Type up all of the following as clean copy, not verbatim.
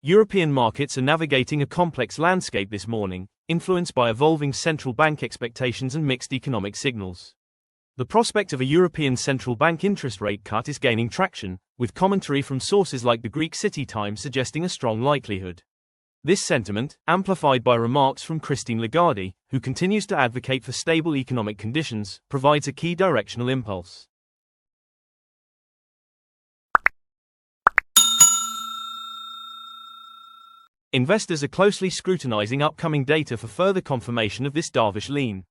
European markets are navigating a complex landscape this morning, influenced by evolving central bank expectations and mixed economic signals. The prospect of a European Central Bank interest rate cut is gaining traction, with commentary from sources like the Greek City Times suggesting a strong likelihood. This sentiment, amplified by remarks from Christine Lagarde, who continues to advocate for stable economic conditions, provides a key directional impulse. Investors are closely scrutinizing upcoming data for further confirmation of this dovish lean.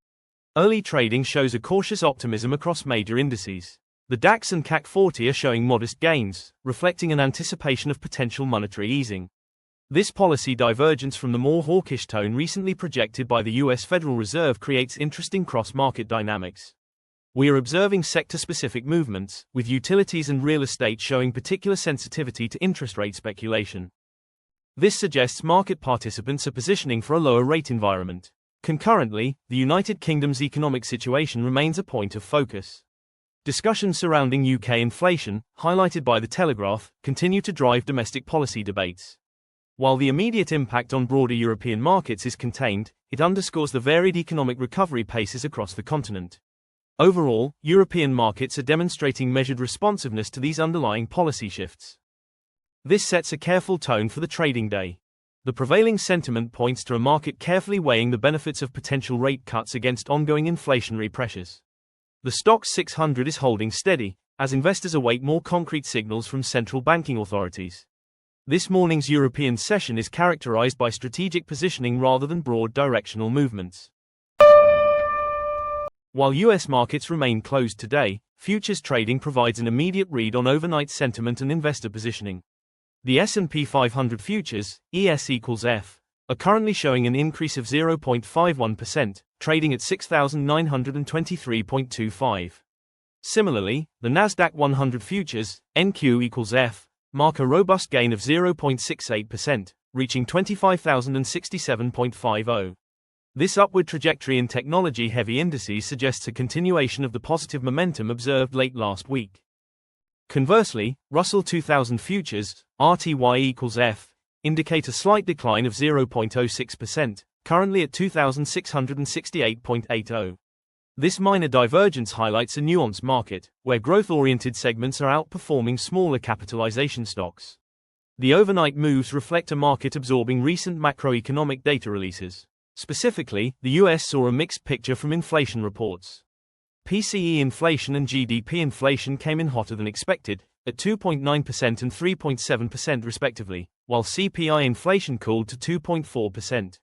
Early trading shows a cautious optimism across major indices. The DAX and CAC 40 are showing modest gains, reflecting an anticipation of potential monetary easing. This policy divergence from the more hawkish tone recently projected by the US Federal Reserve creates interesting cross-market dynamics. We are observing sector-specific movements, with utilities and real estate showing particular sensitivity to interest rate speculation. This suggests market participants are positioning for a lower rate environment. Concurrently, the United Kingdom's economic situation remains a point of focus. Discussions surrounding UK inflation, highlighted by The Telegraph, continue to drive domestic policy debates. While the immediate impact on broader European markets is contained, it underscores the varied economic recovery paces across the continent. Overall, European markets are demonstrating measured responsiveness to these underlying policy shifts. This sets a careful tone for the trading day. The prevailing sentiment points to a market carefully weighing the benefits of potential rate cuts against ongoing inflationary pressures. The Stoxx 600 is holding steady, as investors await more concrete signals from central banking authorities. This morning's European session is characterized by strategic positioning rather than broad directional movements. While US markets remain closed today, futures trading provides an immediate read on overnight sentiment and investor positioning. The S&P 500 futures, ES=F, are currently showing an increase of 0.51%, trading at 6,923.25. Similarly, the Nasdaq 100 futures, NQ=F, mark a robust gain of 0.68%, reaching 25,067.50. This upward trajectory in technology-heavy indices suggests a continuation of the positive momentum observed late last week. Conversely, Russell 2000 futures, RTY=F, indicate a slight decline of 0.06%, currently at 2,668.80. This minor divergence highlights a nuanced market, where growth-oriented segments are outperforming smaller capitalization stocks. The overnight moves reflect a market absorbing recent macroeconomic data releases. Specifically, the US saw a mixed picture from inflation reports. PCE inflation and GDP inflation came in hotter than expected, at 2.9% and 3.7% respectively, while CPI inflation cooled to 2.4%.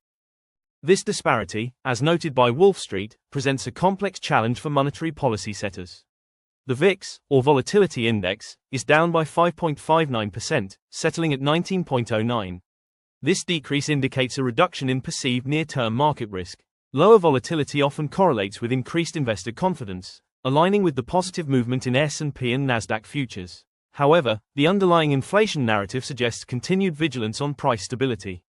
This disparity, as noted by Wall Street, presents a complex challenge for monetary policy setters. The VIX, or Volatility Index, is down by 5.59%, settling at 19.09. This decrease indicates a reduction in perceived near-term market risk. Lower volatility often correlates with increased investor confidence, aligning with the positive movement in S&P and Nasdaq futures. However, the underlying inflation narrative suggests continued vigilance on price stability.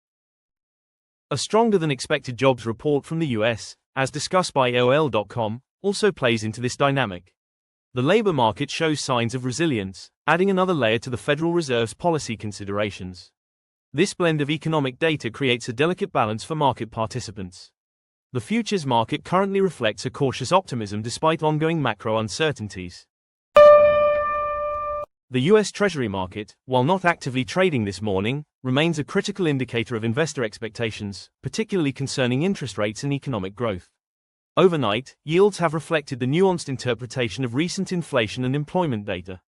A stronger-than-expected jobs report from the US, as discussed by AOL.com, also plays into this dynamic. The labor market shows signs of resilience, adding another layer to the Federal Reserve's policy considerations. This blend of economic data creates a delicate balance for market participants. The futures market currently reflects a cautious optimism despite ongoing macro uncertainties. The US Treasury market, while not actively trading this morning, remains a critical indicator of investor expectations, particularly concerning interest rates and economic growth. Overnight, yields have reflected the nuanced interpretation of recent inflation and employment data.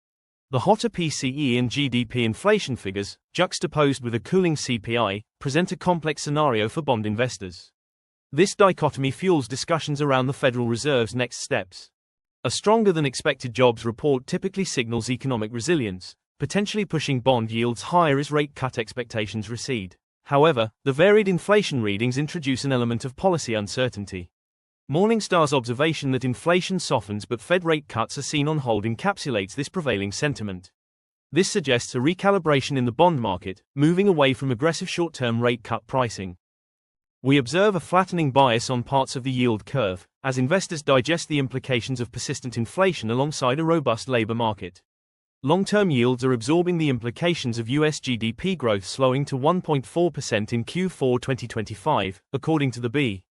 The hotter PCE and GDP inflation figures, juxtaposed with a cooling CPI, present a complex scenario for bond investors. This dichotomy fuels discussions around the Federal Reserve's next steps. A stronger-than-expected jobs report typically signals economic resilience, potentially pushing bond yields higher as rate cut expectations recede. However, the varied inflation readings introduce an element of policy uncertainty. Morningstar's observation that inflation softens but Fed rate cuts are seen on hold encapsulates this prevailing sentiment. This suggests a recalibration in the bond market, moving away from aggressive short-term rate cut pricing. We observe a flattening bias on parts of the yield curve, as investors digest the implications of persistent inflation alongside a robust labor market. Long-term yields are absorbing the implications of US GDP growth slowing to 1.4% in Q4 2025, according to the B.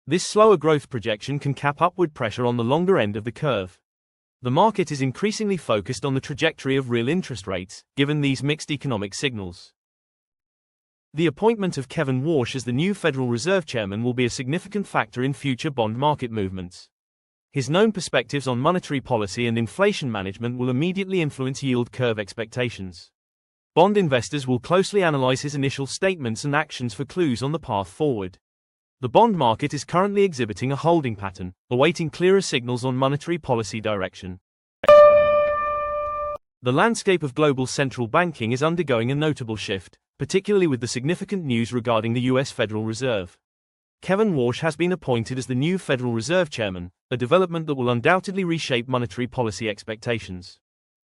This slower growth projection can cap upward pressure on the longer end of the curve. The market is increasingly focused on the trajectory of real interest rates, given these mixed economic signals. The appointment of Kevin Warsh as the new Federal Reserve Chairman will be a significant factor in future bond market movements. His known perspectives on monetary policy and inflation management will immediately influence yield curve expectations. Bond investors will closely analyze his initial statements and actions for clues on the path forward. The bond market is currently exhibiting a holding pattern, awaiting clearer signals on monetary policy direction. The landscape of global central banking is undergoing a notable shift, particularly with the significant news regarding the US Federal Reserve. Kevin Warsh has been appointed as the new Federal Reserve Chairman, a development that will undoubtedly reshape monetary policy expectations.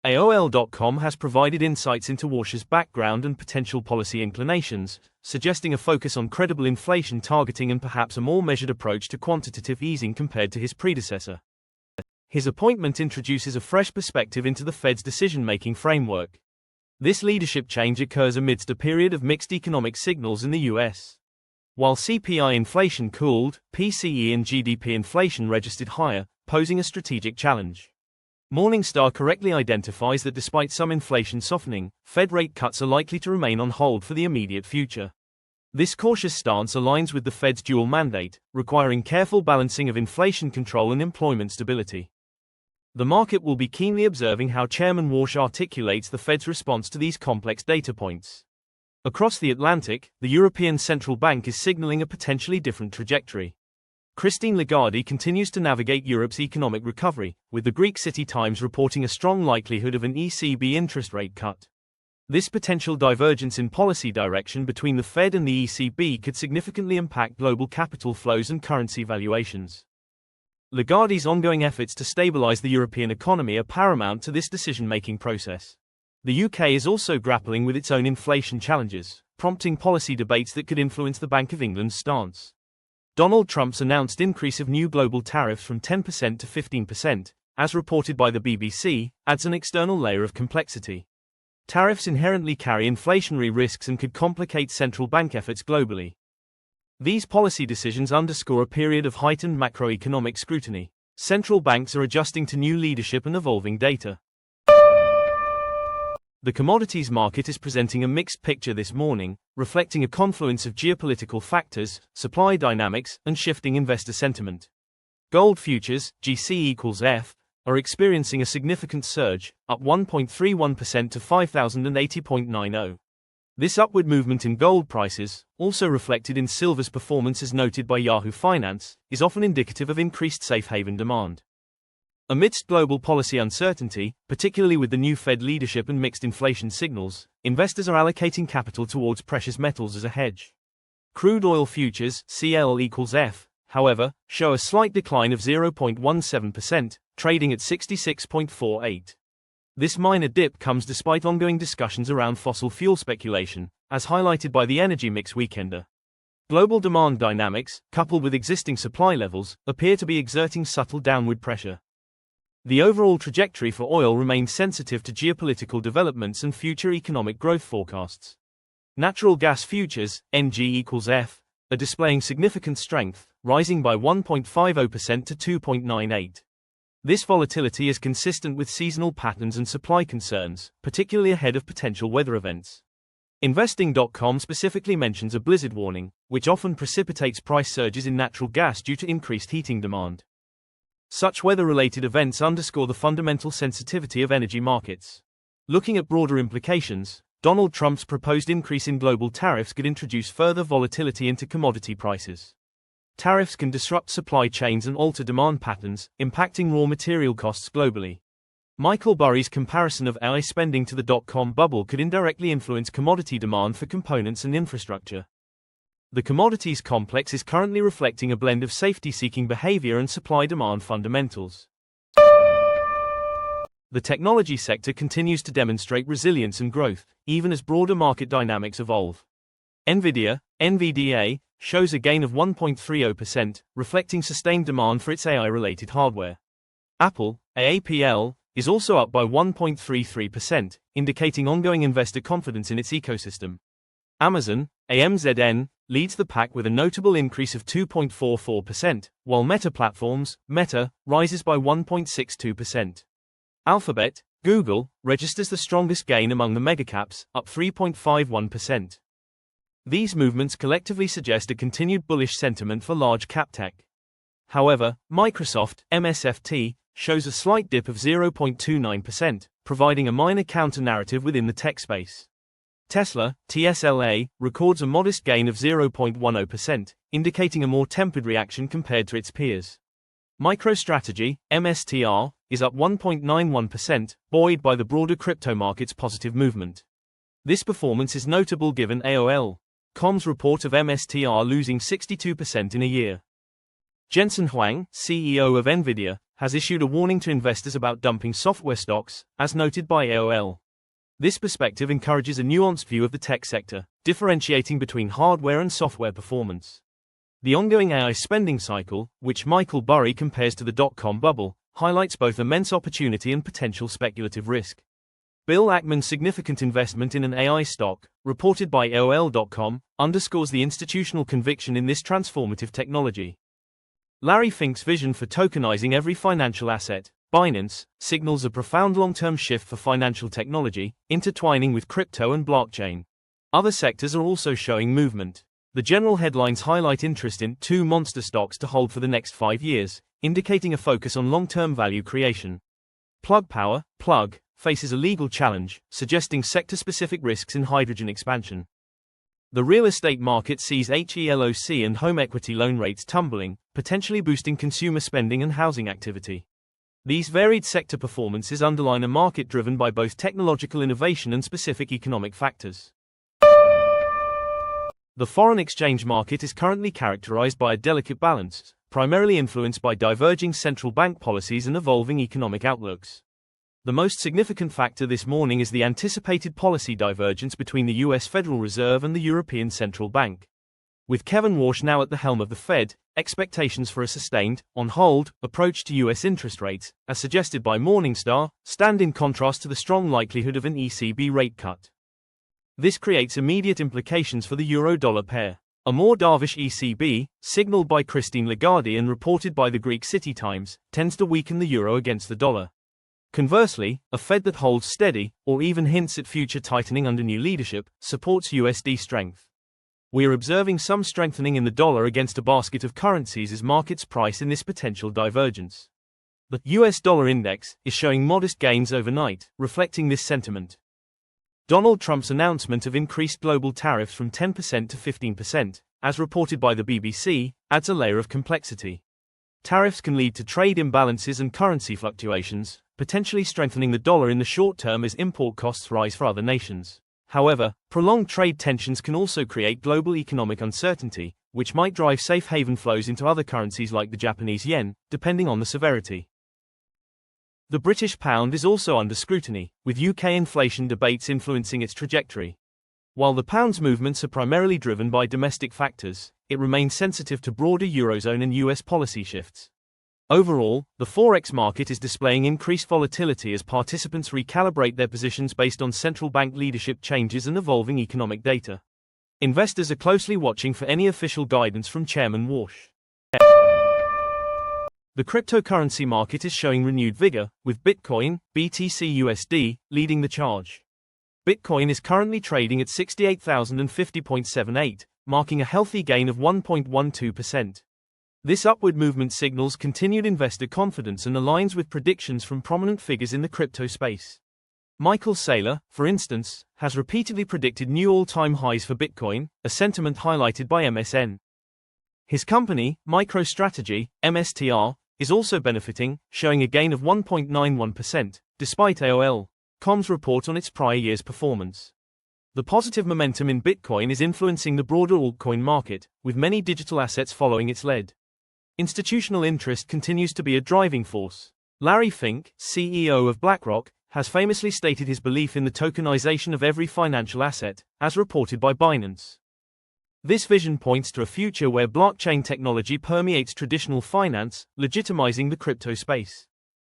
AOL.com has provided insights into Warsh's background and potential policy inclinations, suggesting a focus on credible inflation targeting and perhaps a more measured approach to quantitative easing compared to his predecessor. His appointment introduces a fresh perspective into the Fed's decision-making framework. This leadership change occurs amidst a period of mixed economic signals in the US. While CPI inflation cooled, PCE and GDP inflation registered higher, posing a strategic challenge. Morningstar correctly identifies that despite some inflation softening, Fed rate cuts are likely to remain on hold for the immediate future. This cautious stance aligns with the Fed's dual mandate, requiring careful balancing of inflation control and employment stability. The market will be keenly observing how Chairman Warsh articulates the Fed's response to these complex data points. Across the Atlantic, the European Central Bank is signaling a potentially different trajectory. Christine Lagarde continues to navigate Europe's economic recovery, with the Greek City Times reporting a strong likelihood of an ECB interest rate cut. This potential divergence in policy direction between the Fed and the ECB could significantly impact global capital flows and currency valuations. Lagarde's ongoing efforts to stabilize the European economy are paramount to this decision-making process. The UK is also grappling with its own inflation challenges, prompting policy debates that could influence the Bank of England's stance. Donald Trump's announced increase of new global tariffs from 10% to 15%, as reported by the BBC, adds an external layer of complexity. Tariffs inherently carry inflationary risks and could complicate central bank efforts globally. These policy decisions underscore a period of heightened macroeconomic scrutiny. Central banks are adjusting to new leadership and evolving data. The commodities market is presenting a mixed picture this morning, reflecting a confluence of geopolitical factors, supply dynamics, and shifting investor sentiment. Gold futures, GC=F, are experiencing a significant surge, up 1.31% to 5,080.90. This upward movement in gold prices, also reflected in silver's performance as noted by Yahoo Finance, is often indicative of increased safe haven demand. Amidst global policy uncertainty, particularly with the new Fed leadership and mixed inflation signals, investors are allocating capital towards precious metals as a hedge. Crude oil futures, CL=F, however, show a slight decline of 0.17%, trading at 66.48. This minor dip comes despite ongoing discussions around fossil fuel speculation, as highlighted by the Energy Mix Weekender. Global demand dynamics, coupled with existing supply levels, appear to be exerting subtle downward pressure. The overall trajectory for oil remains sensitive to geopolitical developments and future economic growth forecasts. Natural gas futures, NG=F, are displaying significant strength, rising by 1.50% to 2.98. This volatility is consistent with seasonal patterns and supply concerns, particularly ahead of potential weather events. Investing.com specifically mentions a blizzard warning, which often precipitates price surges in natural gas due to increased heating demand. Such weather-related events underscore the fundamental sensitivity of energy markets. Looking at broader implications, Donald Trump's proposed increase in global tariffs could introduce further volatility into commodity prices. Tariffs can disrupt supply chains and alter demand patterns, impacting raw material costs globally. Michael Burry's comparison of AI spending to the dot-com bubble could indirectly influence commodity demand for components and infrastructure. The commodities complex is currently reflecting a blend of safety-seeking behavior and supply-demand fundamentals. The technology sector continues to demonstrate resilience and growth, even as broader market dynamics evolve. Nvidia, NVDA, shows a gain of 1.30%, reflecting sustained demand for its AI-related hardware. Apple, AAPL, is also up by 1.33%, indicating ongoing investor confidence in its ecosystem. Amazon, AMZN, leads the pack with a notable increase of 2.44%, while Meta Platforms, Meta, rises by 1.62%. Alphabet, Google, registers the strongest gain among the megacaps, up 3.51%. These movements collectively suggest a continued bullish sentiment for large-cap tech. However, Microsoft, MSFT, shows a slight dip of 0.29%, providing a minor counter-narrative within the tech space. Tesla, TSLA, records a modest gain of 0.10%, indicating a more tempered reaction compared to its peers. MicroStrategy, MSTR, is up 1.91%, buoyed by the broader crypto market's positive movement. This performance is notable given AOL.com's report of MSTR losing 62% in a year. Jensen Huang, CEO of Nvidia, has issued a warning to investors about dumping software stocks, as noted by AOL. This perspective encourages a nuanced view of the tech sector, differentiating between hardware and software performance. The ongoing AI spending cycle, which Michael Burry compares to the dot-com bubble, highlights both immense opportunity and potential speculative risk. Bill Ackman's significant investment in an AI stock, reported by AOL.com, underscores the institutional conviction in this transformative technology. Larry Fink's vision for tokenizing every financial asset, Binance, signals a profound long-term shift for financial technology, intertwining with crypto and blockchain. Other sectors are also showing movement. The general headlines highlight interest in two monster stocks to hold for the next 5 years, indicating a focus on long-term value creation. Plug Power, Plug, faces a legal challenge, suggesting sector-specific risks in hydrogen expansion. The real estate market sees HELOC and home equity loan rates tumbling, potentially boosting consumer spending and housing activity. These varied sector performances underline a market driven by both technological innovation and specific economic factors. The foreign exchange market is currently characterized by a delicate balance, primarily influenced by diverging central bank policies and evolving economic outlooks. The most significant factor this morning is the anticipated policy divergence between the US Federal Reserve and the European Central Bank. With Kevin Warsh now at the helm of the Fed, expectations for a sustained, on-hold, approach to US interest rates, as suggested by Morningstar, stand in contrast to the strong likelihood of an ECB rate cut. This creates immediate implications for the euro-dollar pair. A more dovish ECB, signaled by Christine Lagarde and reported by the Greek City Times, tends to weaken the euro against the dollar. Conversely, a Fed that holds steady, or even hints at future tightening under new leadership, supports USD strength. We are observing some strengthening in the dollar against a basket of currencies as markets price in this potential divergence. The US dollar index is showing modest gains overnight, reflecting this sentiment. Donald Trump's announcement of increased global tariffs from 10% to 15%, as reported by the BBC, adds a layer of complexity. Tariffs can lead to trade imbalances and currency fluctuations, potentially strengthening the dollar in the short term as import costs rise for other nations. However, prolonged trade tensions can also create global economic uncertainty, which might drive safe haven flows into other currencies like the Japanese yen, depending on the severity. The British pound is also under scrutiny, with UK inflation debates influencing its trajectory. While the pound's movements are primarily driven by domestic factors, it remains sensitive to broader Eurozone and US policy shifts. Overall, the forex market is displaying increased volatility as participants recalibrate their positions based on central bank leadership changes and evolving economic data. Investors are closely watching for any official guidance from Chairman Warsh. The cryptocurrency market is showing renewed vigor, with Bitcoin, BTC/USD, leading the charge. Bitcoin is currently trading at 68,050.78, marking a healthy gain of 1.12%. This upward movement signals continued investor confidence and aligns with predictions from prominent figures in the crypto space. Michael Saylor, for instance, has repeatedly predicted new all-time highs for Bitcoin, a sentiment highlighted by MSN. His company, MicroStrategy, MSTR, is also benefiting, showing a gain of 1.91%, despite AOL.com's report on its prior year's performance. The positive momentum in Bitcoin is influencing the broader altcoin market, with many digital assets following its lead. Institutional interest continues to be a driving force. Larry Fink, CEO of BlackRock, has famously stated his belief in the tokenization of every financial asset, as reported by Binance. This vision points to a future where blockchain technology permeates traditional finance, legitimizing the crypto space.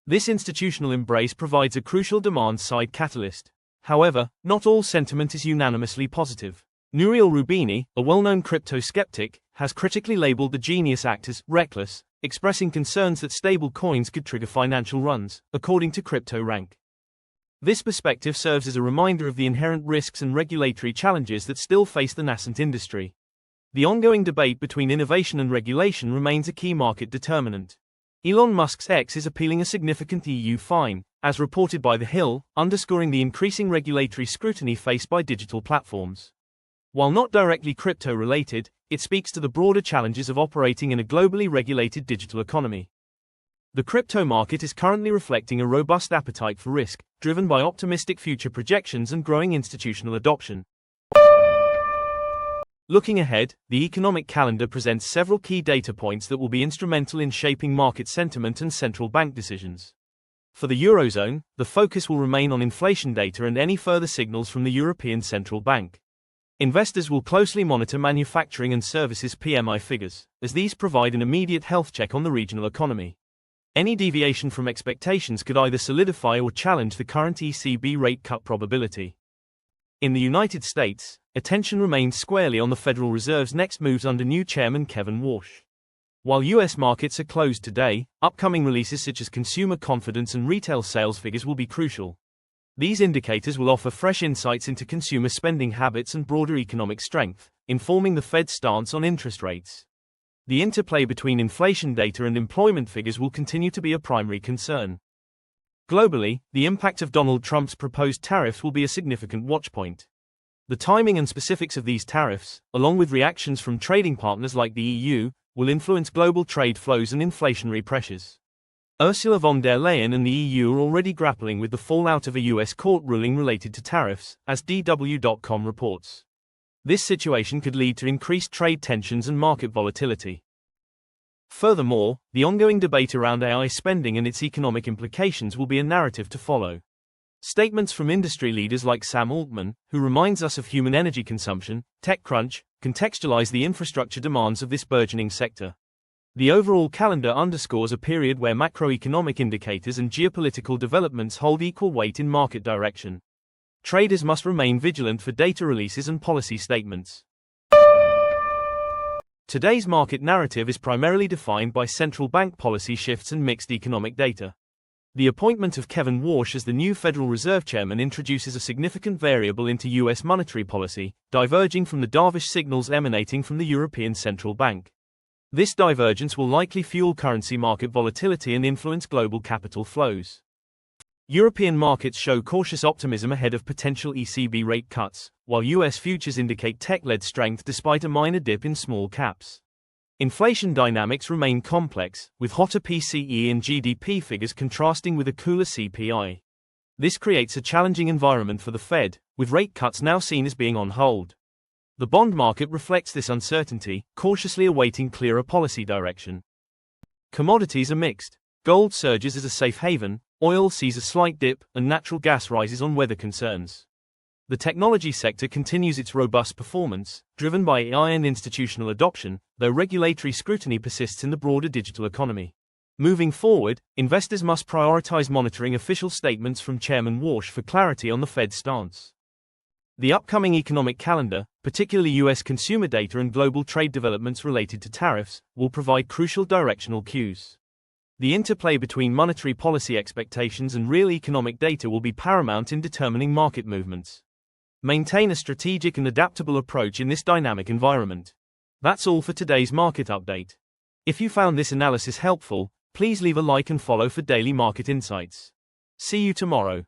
This institutional embrace provides a crucial demand-side catalyst. However, not all sentiment is unanimously positive. Nouriel Roubini, a well-known crypto skeptic, has critically labeled the Genius Act as reckless, expressing concerns that stable coins could trigger financial runs, according to CryptoRank. This perspective serves as a reminder of the inherent risks and regulatory challenges that still face the nascent industry. The ongoing debate between innovation and regulation remains a key market determinant. Elon Musk's X is appealing a significant EU fine, as reported by The Hill, underscoring the increasing regulatory scrutiny faced by digital platforms. While not directly crypto-related, it speaks to the broader challenges of operating in a globally regulated digital economy. The crypto market is currently reflecting a robust appetite for risk, driven by optimistic future projections and growing institutional adoption. Looking ahead, the economic calendar presents several key data points that will be instrumental in shaping market sentiment and central bank decisions. For the Eurozone, the focus will remain on inflation data and any further signals from the European Central Bank. Investors will closely monitor manufacturing and services PMI figures, as these provide an immediate health check on the regional economy. Any deviation from expectations could either solidify or challenge the current ECB rate cut probability. In the United States, attention remains squarely on the Federal Reserve's next moves under new chairman Kevin Warsh. While U.S. markets are closed today, upcoming releases such as consumer confidence and retail sales figures will be crucial. These indicators will offer fresh insights into consumer spending habits and broader economic strength, informing the Fed's stance on interest rates. The interplay between inflation data and employment figures will continue to be a primary concern. Globally, the impact of Donald Trump's proposed tariffs will be a significant watchpoint. The timing and specifics of these tariffs, along with reactions from trading partners like the EU, will influence global trade flows and inflationary pressures. Ursula von der Leyen and the EU are already grappling with the fallout of a US court ruling related to tariffs, as DW.com reports. This situation could lead to increased trade tensions and market volatility. Furthermore, the ongoing debate around AI spending and its economic implications will be a narrative to follow. Statements from industry leaders like Sam Altman, who reminds us of human energy consumption, TechCrunch, contextualize the infrastructure demands of this burgeoning sector. The overall calendar underscores a period where macroeconomic indicators and geopolitical developments hold equal weight in market direction. Traders must remain vigilant for data releases and policy statements. Today's market narrative is primarily defined by central bank policy shifts and mixed economic data. The appointment of Kevin Warsh as the new Federal Reserve Chairman introduces a significant variable into U.S. monetary policy, diverging from the dovish signals emanating from the European Central Bank. This divergence will likely fuel currency market volatility and influence global capital flows. European markets show cautious optimism ahead of potential ECB rate cuts, while US futures indicate tech-led strength despite a minor dip in small caps. Inflation dynamics remain complex, with hotter PCE and GDP figures contrasting with a cooler CPI. This creates a challenging environment for the Fed, with rate cuts now seen as being on hold. The bond market reflects this uncertainty, cautiously awaiting clearer policy direction. Commodities are mixed. Gold surges as a safe haven, oil sees a slight dip, and natural gas rises on weather concerns. The technology sector continues its robust performance, driven by AI and institutional adoption, though regulatory scrutiny persists in the broader digital economy. Moving forward, investors must prioritize monitoring official statements from Chairman Warsh for clarity on the Fed's stance. The upcoming economic calendar, particularly U.S. consumer data and global trade developments related to tariffs, will provide crucial directional cues. The interplay between monetary policy expectations and real economic data will be paramount in determining market movements. Maintain a strategic and adaptable approach in this dynamic environment. That's all for today's market update. If you found this analysis helpful, please leave a like and follow for daily market insights. See you tomorrow.